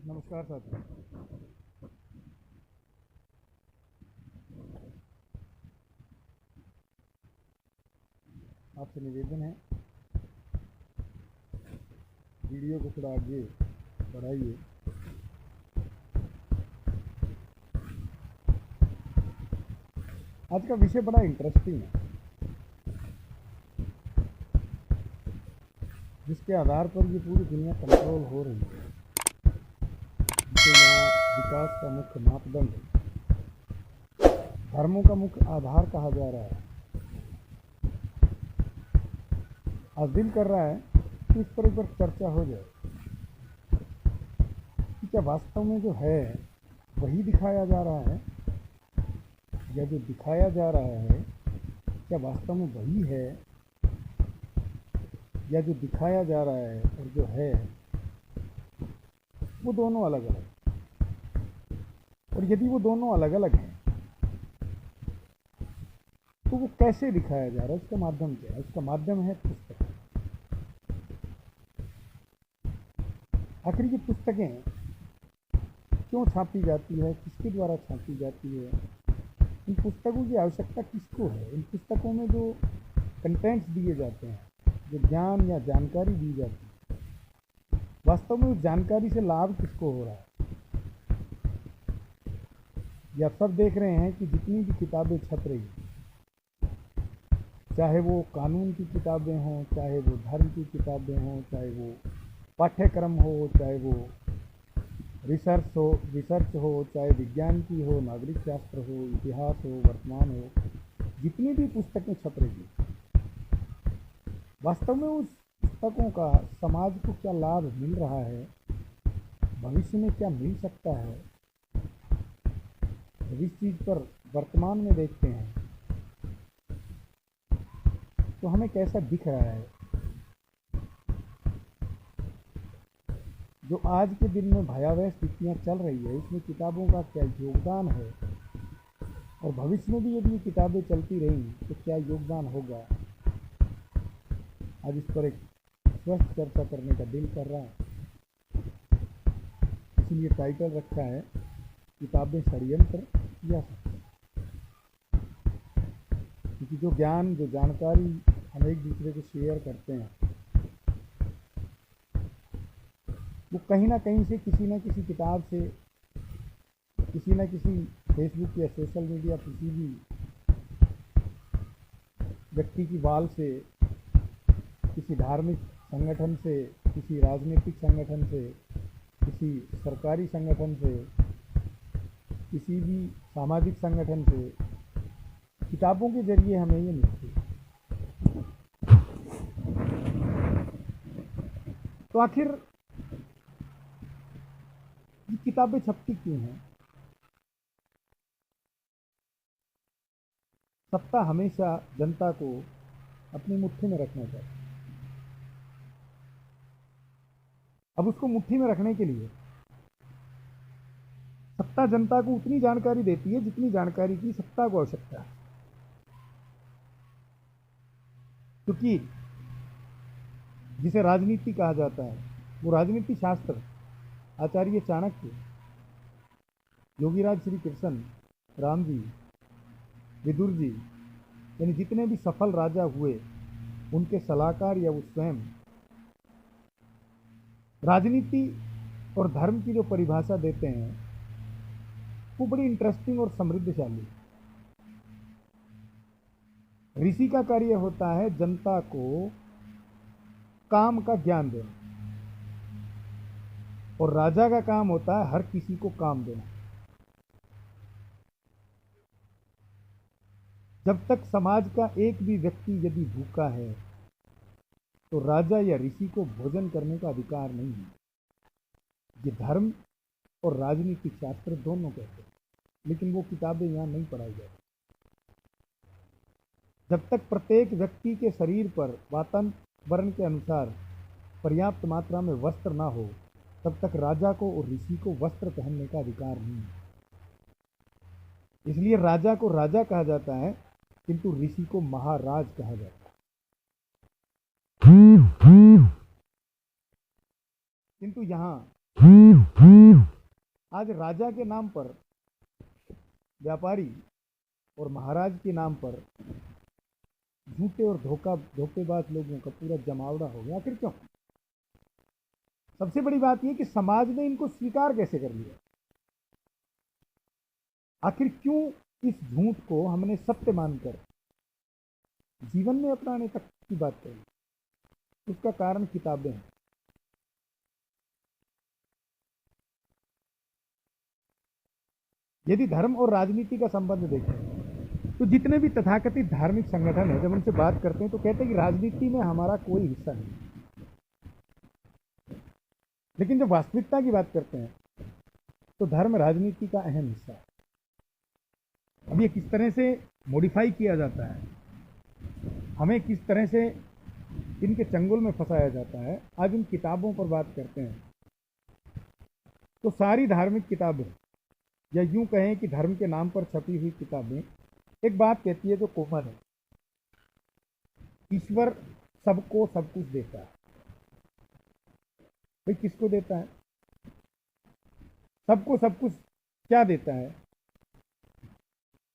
नमस्कार साथियों। आपसे निवेदन है, वीडियो को थोड़ा आगे बढ़ाइए। आज का विषय बड़ा इंटरेस्टिंग है, जिसके आधार पर ये पूरी दुनिया कंट्रोल हो रही है, जिसे यहाँ विकास का मुख्य मापदंड धर्मों का मुख्य आधार कहा जा रहा है। आज दिल कर रहा है कि इस पर एक बार चर्चा हो जाए कि क्या वास्तव में जो है वही दिखाया जा रहा है, या जो दिखाया जा रहा है क्या वास्तव में वही है, या जो दिखाया जा रहा है और जो है वो दोनों अलग अलग। और यदि वो दोनों अलग अलग हैं तो वो कैसे दिखाया जा रहा है, उसका माध्यम क्या है? उसका माध्यम है पुस्तक। आखिर ये पुस्तकें क्यों छापी जाती है, किसके द्वारा छापी जाती है, इन पुस्तकों की आवश्यकता किसको है, इन पुस्तकों में जो कंटेंट्स दिए जाते हैं, जो ज्ञान या जानकारी दी जाती है, वास्तव में उस जानकारी से लाभ किसको हो रहा है? ये आप सब देख रहे हैं कि जितनी भी किताबें छप रही हैं, चाहे वो कानून की किताबें हों, चाहे वो धर्म की किताबें हों, चाहे वो पाठ्यक्रम हो, चाहे वो रिसर्च हो, चाहे विज्ञान की हो, नागरिक शास्त्र हो, इतिहास हो, वर्तमान हो, जितनी भी पुस्तकें छप रही हैं, वास्तव में उस पुस्तकों का समाज को क्या लाभ मिल रहा है, भविष्य में क्या मिल सकता है, जब इस चीज़ पर वर्तमान में देखते हैं तो हमें कैसा दिख रहा है? जो आज के दिन में भयावह स्थितियाँ चल रही है, इसमें किताबों का क्या योगदान है, और भविष्य में भी यदि ये किताबें चलती रहीं तो क्या योगदान होगा? आज इस पर एक स्वस्थ चर्चा करने का दिल कर रहा है, इसलिए टाइटल रखा है किताबें षड्यंत्र या सत्य। क्योंकि जो ज्ञान, जो जानकारी हम एक दूसरे को शेयर करते हैं, वो कहीं ना कहीं से, किसी न किसी किताब से, किसी न किसी फेसबुक या सोशल मीडिया, किसी भी व्यक्ति की वाल से, किसी धार्मिक संगठन से, किसी राजनीतिक संगठन से, किसी सरकारी संगठन से, किसी भी सामाजिक संगठन से, किताबों के जरिए हमें ये मिलती है। तो आखिर ये किताबें छपती क्यों हैं? सत्ता हमेशा जनता को अपनी मुट्ठी में रखना चाहती है। अब उसको मुट्ठी में रखने के लिए सत्ता जनता को उतनी जानकारी देती है जितनी जानकारी की सत्ता को आवश्यकता है। क्योंकि जिसे राजनीति कहा जाता है, वो राजनीति शास्त्र आचार्य चाणक्य, योगीराज श्री कृष्ण, राम जी, विदुर जी, यानी जितने भी सफल राजा हुए, उनके सलाहकार या वो स्वयं राजनीति और धर्म की जो परिभाषा देते हैं वो बड़ी इंटरेस्टिंग और समृद्धशाली। ऋषि का कार्य होता है जनता को काम का ज्ञान देना, और राजा का काम होता है हर किसी को काम देना। जब तक समाज का एक भी व्यक्ति यदि भूखा है तो राजा या ऋषि को भोजन करने का अधिकार नहीं है। ये धर्म और राजनीतिक शास्त्र दोनों कहते हैं, लेकिन वो किताबें यहाँ नहीं पढ़ाई जाती। जब तक प्रत्येक व्यक्ति के शरीर पर वातावरण के अनुसार पर्याप्त मात्रा में वस्त्र ना हो, तब तक राजा को और ऋषि को वस्त्र पहनने का अधिकार नहीं है। इसलिए राजा को राजा कहा जाता है, किंतु ऋषि को महाराज कहा जाता है। किंतु यहाँ आज राजा के नाम पर व्यापारी और महाराज के नाम पर झूठे और धोखेबाज लोगों का पूरा जमावड़ा हो गया। आखिर क्यों? सबसे बड़ी बात यह कि समाज ने इनको स्वीकार कैसे कर लिया? आखिर क्यों इस झूठ को हमने सत्य मानकर जीवन में अपनाने तक की बात कही? उसका कारण किताबें हैं। यदि धर्म और राजनीति का संबंध देखें तो जितने भी तथाकथित धार्मिक संगठन है, जब उनसे बात करते हैं तो कहते हैं कि राजनीति में हमारा कोई हिस्सा नहीं। लेकिन जब वास्तविकता की बात करते हैं तो धर्म राजनीति का अहम हिस्सा है। अब ये किस तरह से मॉडिफाई किया जाता है, हमें किस तरह से इनके चंगुल में फंसाया जाता है, आज इन किताबों पर बात करते हैं। तो सारी धार्मिक किताबें, या यूं कहें कि धर्म के नाम पर छपी हुई किताबें, एक बात कहती है जो कॉमन है, ईश्वर सबको सब कुछ देता है। भाई किसको देता है? सबको सब कुछ क्या देता है?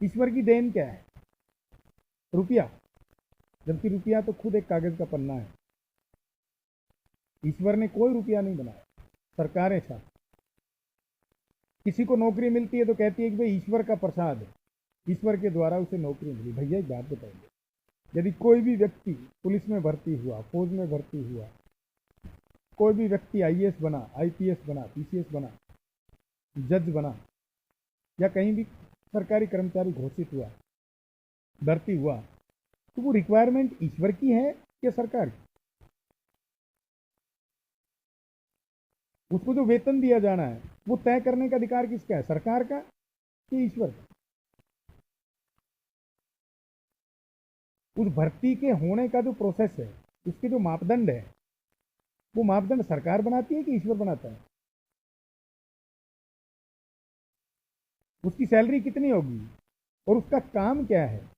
ईश्वर की देन क्या है? रुपया, जबकि रुपया तो खुद एक कागज का पन्ना है। ईश्वर ने कोई रुपया नहीं बनाया, सरकारें छापी। किसी को नौकरी मिलती है तो कहती है कि भाई ईश्वर का प्रसाद है, ईश्वर के द्वारा उसे नौकरी मिली। भैया एक बात बताइए, यदि कोई भी व्यक्ति पुलिस में भर्ती हुआ, फौज में भर्ती हुआ, कोई भी व्यक्ति आईएएस बना, आईपीएस बना, पीसीएस बना, जज बना, या कहीं भी सरकारी कर्मचारी घोषित हुआ, भर्ती हुआ, तो वो रिक्वायरमेंट ईश्वर की है या सरकार की? उसको जो वेतन दिया जाना है वो तय करने का अधिकार किसका है? सरकार का कि ईश्वर का? उस भर्ती के होने का जो प्रोसेस है, उसके जो मापदंड है, वो मापदंड सरकार बनाती है कि ईश्वर बनाता है? उसकी सैलरी कितनी होगी और उसका काम क्या है,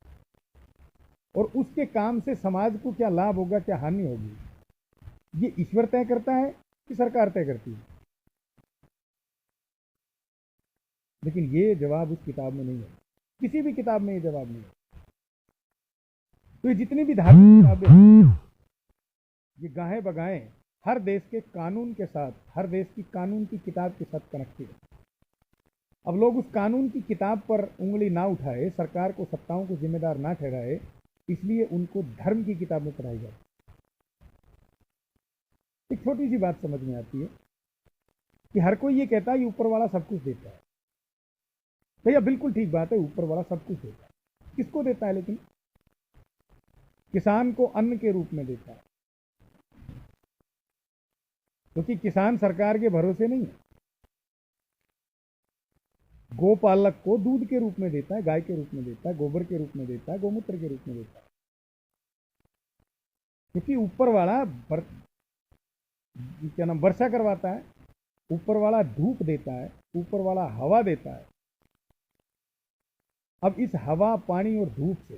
और उसके काम से समाज को क्या लाभ होगा, क्या हानि होगी, ये ईश्वर तय करता है कि सरकार तय करती है? लेकिन ये जवाब उस किताब में नहीं है, किसी भी किताब में ये जवाब नहीं है। तो ये जितनी भी धार्मिक किताबें, ये गाहे बगाए हर देश के कानून के साथ, हर देश की कानून की किताब के साथ कनेक्टेड है। अब लोग उस कानून की किताब पर उंगली ना उठाए, सरकार को, सत्ताओं को जिम्मेदार ना ठहराए, इसलिए उनको धर्म की किताबें पढ़ाई जाती। एक छोटी सी बात समझ में आती है कि हर कोई ये कहता है कि ऊपर वाला सब कुछ देता है। भैया बिल्कुल ठीक बात है, ऊपर वाला सब कुछ देता है। किसको देता है? लेकिन किसान को अन्न के रूप में देता है, क्योंकि किसान सरकार के भरोसे नहीं है। गोपालक को दूध के रूप में देता है, गाय के रूप में देता है, गोबर के रूप में देता है, गोमूत्र के रूप में देता है, क्योंकि ऊपर वाला क्या नाम वर्षा करवाता है, ऊपर वाला धूप देता है, ऊपर वाला हवा देता है। अब इस हवा, पानी और धूप से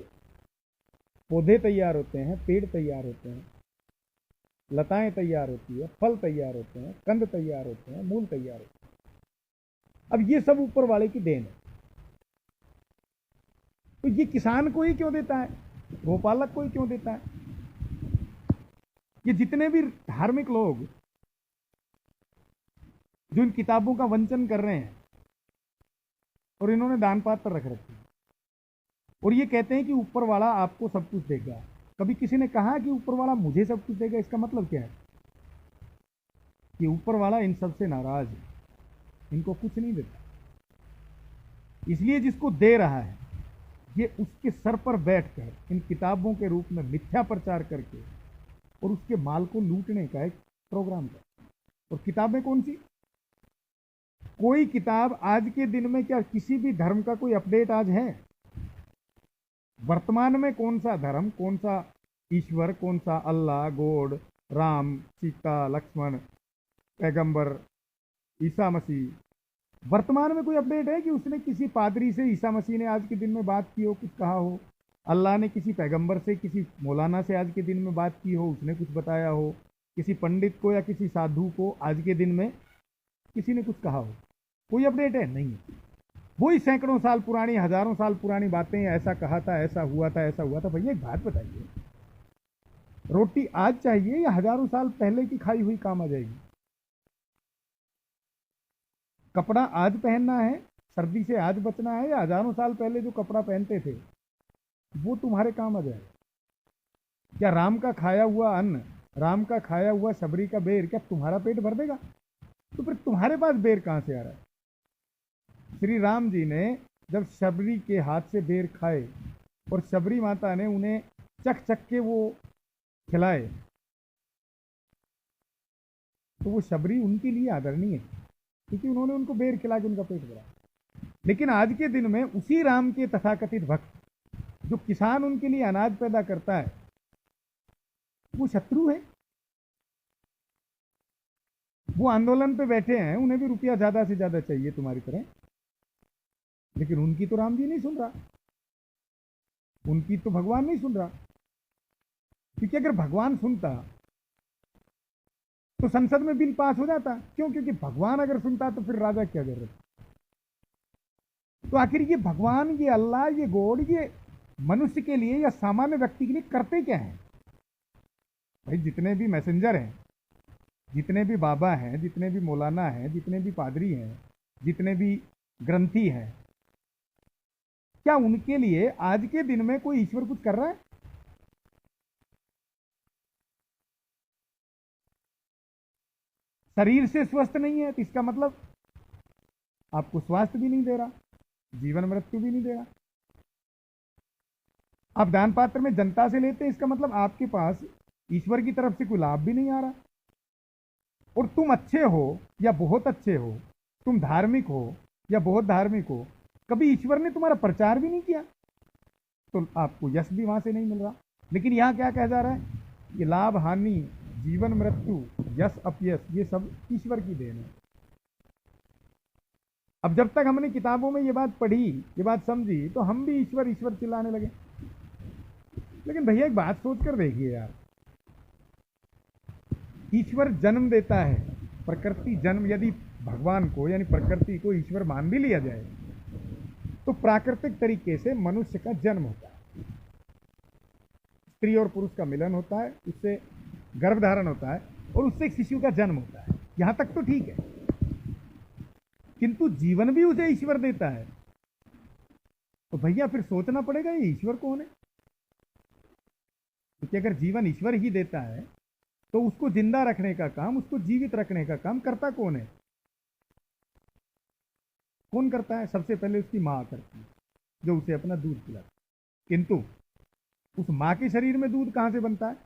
पौधे तैयार होते हैं, पेड़ तैयार होते हैं, लताएं तैयार होती है, फल तैयार होते हैं, कंद तैयार होते हैं, मूल तैयार होते हैं। अब ये सब ऊपर वाले की देन है। तो ये किसान को ही क्यों देता है? गोपालक को ही क्यों देता है? ये जितने भी धार्मिक लोग जो इन किताबों का वंचन कर रहे हैं और इन्होंने दान पात्र रख रखे हैं, और ये कहते हैं कि ऊपर वाला आपको सब कुछ देगा। कभी किसी ने कहा कि ऊपर वाला मुझे सब कुछ देगा? इसका मतलब क्या है? कि ऊपर वाला इन सबसे नाराज है, इनको कुछ नहीं देता। इसलिए जिसको दे रहा है, ये उसके सर पर बैठकर इन किताबों के रूप में मिथ्या प्रचार करके और उसके माल को लूटने का एक प्रोग्राम करता है। और किताबें कौन सी? कोई किताब आज के दिन में, क्या किसी भी धर्म का कोई अपडेट आज है? वर्तमान में कौन सा धर्म, कौन सा ईश्वर, कौन सा अल्लाह, गॉड, राम, सीता, लक्ष्मण, पैगंबर, ईसा मसीह, वर्तमान में कोई अपडेट है कि उसने किसी पादरी से ईसा मसीह ने आज के दिन में बात की हो, कुछ कहा हो? अल्लाह ने किसी पैगंबर से, किसी मौलाना से आज के दिन में बात की हो, उसने कुछ बताया हो? किसी पंडित को या किसी साधु को आज के दिन में किसी ने कुछ कहा हो, कोई अपडेट है? नहीं है। वही सैकड़ों साल पुरानी, हजारों साल पुरानी बातें, ऐसा कहा था, ऐसा हुआ था, ऐसा हुआ था। भैया एक बात बताइए, रोटी आज चाहिए या हजारों साल पहले की खाई हुई काम आ जाएगी? कपड़ा आज पहनना है, सर्दी से आज बचना है, या हजारों साल पहले जो कपड़ा पहनते थे वो तुम्हारे काम आ जाएगा? क्या राम का खाया हुआ अन्न, राम का खाया हुआ शबरी का बेर क्या तुम्हारा पेट भर देगा? तो फिर तुम्हारे पास बेर कहां से आ रहा है? श्री राम जी ने जब शबरी के हाथ से बेर खाए और शबरी माता ने उन्हें चख चख के वो खिलाए, तो वो शबरी उनके लिए आदरणीय है, क्योंकि उन्होंने उनको बेर खिला के उनका पेट भरा। लेकिन आज के दिन में उसी राम के तथाकथित भक्त, जो किसान उनके लिए अनाज पैदा करता है, वो शत्रु है। वो आंदोलन पे बैठे हैं, उन्हें भी रुपया ज्यादा से ज्यादा चाहिए तुम्हारी तरह, लेकिन उनकी तो राम जी नहीं सुन रहा, उनकी तो भगवान नहीं सुन रहा। क्योंकि अगर भगवान सुनता तो संसद में बिल पास हो जाता। क्यों? क्योंकि भगवान अगर सुनता तो फिर राजा क्या कर रहे? तो आखिर ये भगवान, ये अल्लाह, ये गॉड, ये मनुष्य के लिए या सामान्य व्यक्ति के लिए करते क्या है? भाई जितने भी मैसेंजर हैं, जितने भी बाबा हैं, जितने भी मौलाना हैं, जितने भी पादरी हैं, जितने भी ग्रंथी हैं, क्या उनके लिए आज के दिन में कोई ईश्वर कुछ कर रहा है? शरीर से स्वस्थ नहीं है तो इसका मतलब आपको स्वास्थ्य भी नहीं दे रहा, जीवन मृत्यु भी नहीं दे रहा। आप दान पात्र में जनता से लेते हैं, इसका मतलब आपके पास ईश्वर की तरफ से कोई लाभ भी नहीं आ रहा। और तुम अच्छे हो या बहुत अच्छे हो, तुम धार्मिक हो या बहुत धार्मिक हो, कभी ईश्वर ने तुम्हारा प्रचार भी नहीं किया, तो आपको यश भी वहां से नहीं मिल रहा। लेकिन यहां क्या कहा जा रहा है? ये लाभ हानि, जीवन मृत्यु, यश अपयश, ये सब ईश्वर की देन है। अब जब तक हमने किताबों में ये बात पढ़ी, ये बात समझी, तो हम भी ईश्वर ईश्वर चिल्लाने लगे। लेकिन भैया एक बात सोच कर देखिए यार, ईश्वर जन्म देता है, प्रकृति जन्म, यदि भगवान को यानी प्रकृति को ईश्वर मान भी लिया जाए तो प्राकृतिक तरीके से मनुष्य का जन्म होता है, स्त्री और पुरुष का मिलन होता है, उससे गर्भधारण होता है और उससे एक शिशु का जन्म होता है। यहां तक तो ठीक है, किंतु जीवन भी उसे ईश्वर देता है। तो भैया फिर सोचना पड़ेगा ये ईश्वर कौन है? क्योंकि अगर जीवन ईश्वर ही देता है तो उसको जिंदा रखने का काम, उसको जीवित रखने का काम करता कौन है? कौन करता है? सबसे पहले उसकी मां करती है, जो उसे अपना दूध पिलाती। किंतु उस मां के शरीर में दूध कहां से बनता है?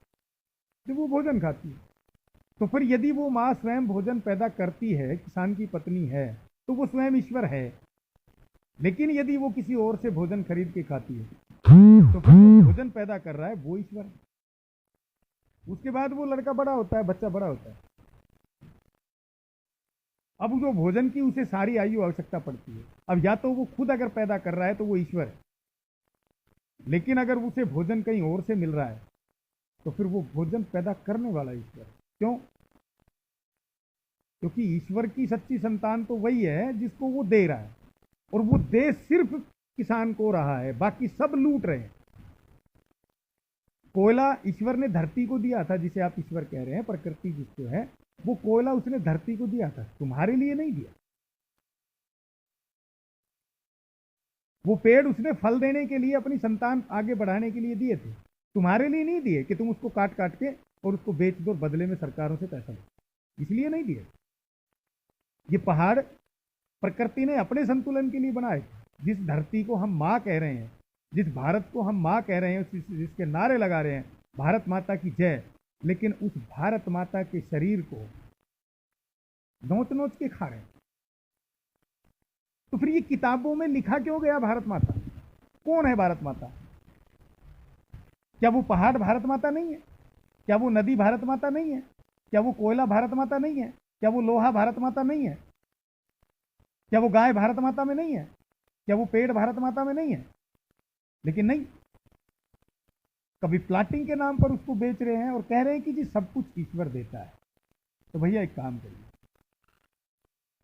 जब वो भोजन खाती है। तो फिर यदि वो मां स्वयं भोजन पैदा करती है, किसान की पत्नी है, तो वो स्वयं ईश्वर है। लेकिन यदि वो किसी और से भोजन खरीद के खाती है तो फिर जो भोजन पैदा कर रहा है वो ईश्वर है। उसके बाद वो लड़का बड़ा होता है, बच्चा बड़ा होता है। अब जो भोजन की उसे सारी आयु आवश्यकता पड़ती है, अब या तो वो खुद अगर पैदा कर रहा है तो वो ईश्वर है, लेकिन अगर उसे भोजन कहीं और से मिल रहा है तो फिर वो भोजन पैदा करने वाला ईश्वर है। क्यों? क्योंकि ईश्वर की सच्ची संतान तो वही है जिसको वो दे रहा है, और वो दे सिर्फ किसान को रहा है, बाकी सब लूट रहे हैं। कोयला ईश्वर ने धरती को दिया था, जिसे आप ईश्वर कह रहे हैं, प्रकृति जिसको है, वो कोयला उसने धरती को दिया था, तुम्हारे लिए नहीं दिया। वो पेड़ उसने फल देने के लिए, अपनी संतान आगे बढ़ाने के लिए दिए थे, तुम्हारे लिए नहीं दिए कि तुम उसको काट काट के और उसको बेच दो, बदले में सरकारों से पैसा लो, इसलिए नहीं दिए। ये पहाड़ प्रकृति ने अपने संतुलन के लिए बनाए। जिस धरती को हम माँ कह रहे हैं, जिस भारत को हम माँ कह रहे हैं, जिसके नारे लगा रहे हैं भारत माता की जय, लेकिन उस भारत माता के शरीर को नोच नोच के खा रहे हैं। तो फिर ये किताबों में लिखा क्यों गया भारत माता? कौन है भारत माता? क्या वो पहाड़ भारत माता नहीं है? क्या वो नदी भारत माता नहीं है? क्या वो कोयला भारत माता नहीं है? क्या वो लोहा भारत माता नहीं है? क्या वो गाय भारत माता में नहीं है? क्या वो पेड़ भारत माता में नहीं है? लेकिन नहीं, कभी प्लाटिंग के नाम पर उसको बेच रहे हैं और कह रहे हैं कि जी सब कुछ ईश्वर देता है। तो भैया एक काम करिए,